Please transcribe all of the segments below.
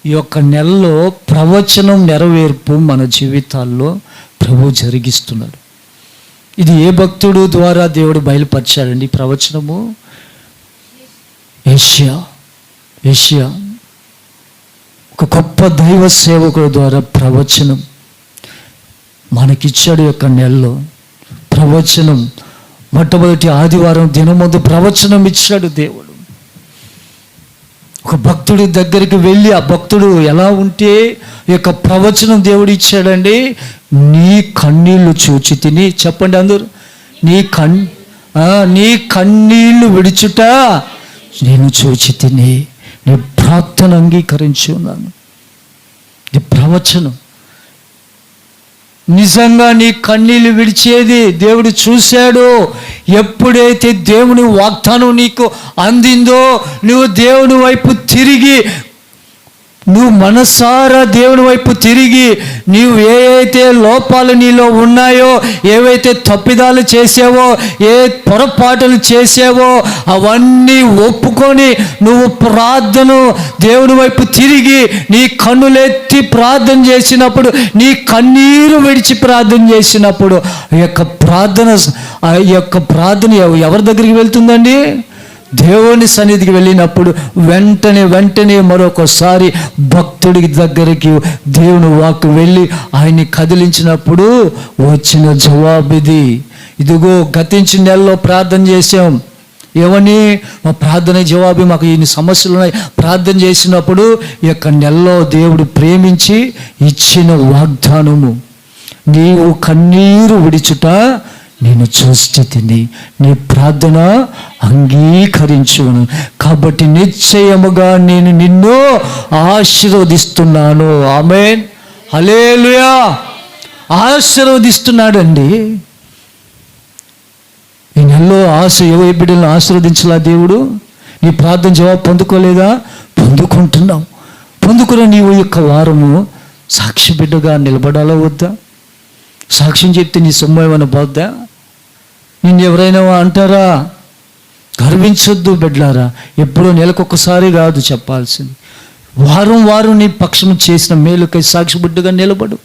ఈ యొక్క నెలలో ప్రవచనం నెరవేర్పు మన జీవితాల్లో ప్రభు జరిగిస్తున్నాడు. ఇది ఏ భక్తుడు ద్వారా దేవుడు బయలుపరిచాడండి ప్రవచనము? యెషయా ఒక గొప్ప దైవ సేవకుడు ద్వారా ప్రవచనం మనకిచ్చాడు. యొక్క నెలలో ప్రవచనం మొట్టమొదటి ఆదివారం దినమందు ప్రవచనం ఇచ్చాడు దేవుడు. ఒక భక్తుడి దగ్గరికి వెళ్ళి ఆ భక్తుడు ఎలా ఉంటే ఈ యొక్క ప్రవచనం దేవుడు ఇచ్చాడండి. నీ కన్నీళ్లు చూచి తిని, చెప్పండి అందరూ, నీ కన్నీళ్లు విడుచుట నేను చూచి తిని నీ ప్రార్థన అంగీకరించి ఉన్నాను. ఇది ప్రవచనం. నిజంగా నీ కన్నీళ్ళు విడిచేది దేవుడు చూశాడు. ఎప్పుడైతే దేవుని వాగ్దానం నీకు అందిందో, నువ్వు దేవుని వైపు తిరిగి, నువ్వు మనసారా దేవుని వైపు తిరిగి, నీవు ఏవైతే లోపాలు నీలో ఉన్నాయో, ఏవైతే తప్పిదాలు చేసావో, ఏ పొరపాటులు చేసావో అవన్నీ ఒప్పుకొని నువ్వు ప్రార్థన దేవుని వైపు తిరిగి నీ కన్నులెత్తి ప్రార్థన చేసినప్పుడు, నీ కన్నీరు విడిచి ప్రార్థన చేసినప్పుడు ఈ యొక్క ప్రార్థన ఎవరి దగ్గరికి వెళ్తుందండి? దేవుని సన్నిధికి వెళ్ళినప్పుడు వెంటనే మరొకసారి భక్తుడి దగ్గరికి దేవుని వాక్కు వెళ్ళి ఆయన్ని కదిలించినప్పుడు వచ్చిన జవాబు ఇది. ఇదిగో గతించిన నెలలో ప్రార్థన చేసాం, ఏమని? మా ప్రార్థన జవాబు, మాకు ఇన్ని సమస్యలు ఉన్నాయి. ప్రార్థన చేసినప్పుడు ఈ యొక్క నెలలో దేవుడు ప్రేమించి ఇచ్చిన వాగ్దానము, నీవు కన్నీరు విడిచుట నేను చూసి తిని నీ ప్రార్థన అంగీకరించును, కాబట్టి నిశ్చయముగా నేను నిన్ను ఆశీర్వదిస్తున్నాను. ఆమేన్, హల్లెలూయా. ఆశీర్వదిస్తున్నాడండి. ఈ నెలలో ఏ బిడ్డలను ఆశీర్వదించలా దేవుడు? నీ ప్రార్థన జవాబు పొందుకోలేదా? పొందుకుంటున్నావు. పొందుకున్న నీవు యొక్క వారము సాక్షి బిడ్డగా నిలబడాలా వద్దా? సాక్ష్యం చెప్తే నీ సొమ్ము ఏమైనా పోద్దా? నిన్ను ఎవరైనా అంటారా? గర్వించొద్దు బిడ్డలారా. ఎప్పుడో నెలకొకసారి కాదు చెప్పాల్సింది. వారం నీ పక్షం చేసిన మేలుకై సాక్షి బిడ్డగా నిలబడు.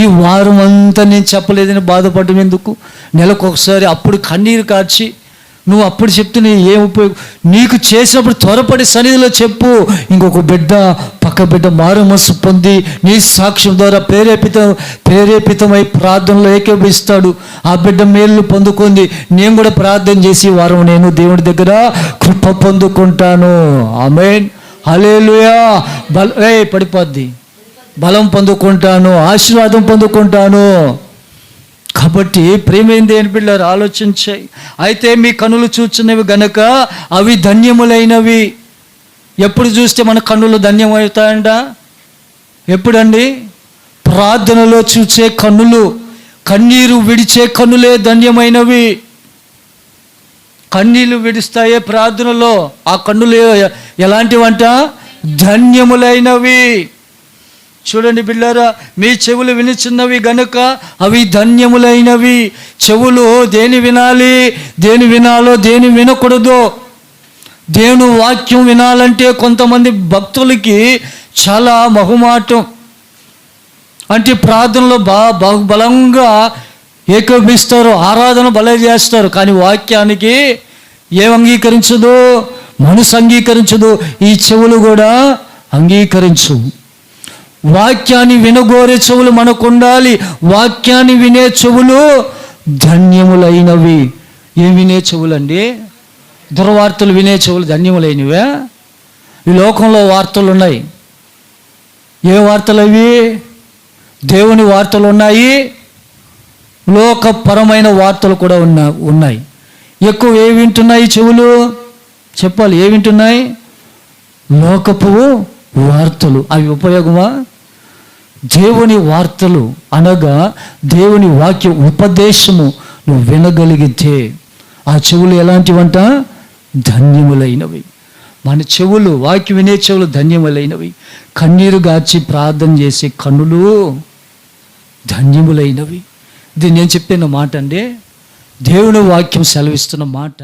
ఈ వారం అంతా నేను చెప్పలేదని బాధపడడం ఎందుకు? నెలకొకసారి అప్పుడు కన్నీరు కార్చి నువ్వు అప్పుడు చెప్తే ఏం ఉపయోగం? నీకు చేసినప్పుడు త్వరపడి సన్నిధిలో చెప్పు. ఇంకొక బిడ్డ పక్క బిడ్డ మారు మనసు పొంది నీ సాక్ష్యం ద్వారా ప్రేరేపితమై ప్రార్థనలో ఏకీభవిస్తాడు. ఆ బిడ్డ మేలు పొందుకుంది. నేను కూడా ప్రార్థన చేసి వారం నేను దేవుడి దగ్గర కృప పొందుకుంటాను. ఆమేన్, హల్లెలూయా. పడిపోద్ది. బలం పొందుకుంటాను, ఆశీర్వాదం పొందుకుంటాను. కాబట్టి ప్రేమైంది అని పిల్లలు ఆలోచించాయి. అయితే మీ కన్నులు చూచున్నవి గనక అవి ధన్యములైనవి. ఎప్పుడు చూస్తే మన కన్నులు ధన్యమవుతాయంట? ఎప్పుడండి? ప్రార్థనలో చూసే కన్నులు, కన్నీరు విడిచే కన్నులే ధన్యమైనవి. కన్నీళ్ళు విడుస్తాయే ప్రార్థనలో. ఆ కన్నులు ఎలాంటివంట? ధన్యములైనవి. చూడండి బిడ్డలారా, మీ చెవులు వినుచున్నవి గనుక అవి ధన్యములైనవి. చెవులు దేని వినాలి, దేని వినాలో దేని వినకూడదో. దేవుని వాక్యం వినాలంటే కొంతమంది భక్తులకి చాలా మొహమాటం. అంటే ప్రార్థనలో బలంగా ఏకీభవిస్తారు, ఆరాధన బలే చేస్తారు, కానీ వాక్యానికి ఏం అంగీకరించదు? మనసు అంగీకరించదు. ఈ చెవులు కూడా అంగీకరించు. వాక్యాన్ని వినగోరే చెవులు మనకు ఉండాలి. వాక్యాన్ని వినే చెవులు ధన్యములైనవి. ఏం వినే చెవులండి? దుర్వార్తలు వినే చెవులు ధన్యములైనవే. ఈ లోకంలో వార్తలు ఉన్నాయి. ఏ వార్తలు అవి? దేవుని వార్తలు ఉన్నాయి, లోకపరమైన వార్తలు కూడా ఉన్నాయి. ఎక్కువ ఏ వింటున్నాయి చెవులు? చెప్పాలి, ఏ వింటున్నాయి? లోకపు వార్తలు. అవి ఉపయోగమా? దేవుని వార్తలు అనగా దేవుని వాక్య ఉపదేశము నువ్వు వినగలిగితే ఆ చెవులు ఎలాంటివంట? ధన్యములైనవి. మన చెవులు, వాక్యం వినే చెవులు ధన్యములైనవి. కన్నీరు గార్చి ప్రార్థన చేసే కన్నులు ధన్యములైనవి. ఇది నేను చెప్పిన మాట అండి, దేవుని వాక్యం సెలవిస్తున్న మాట.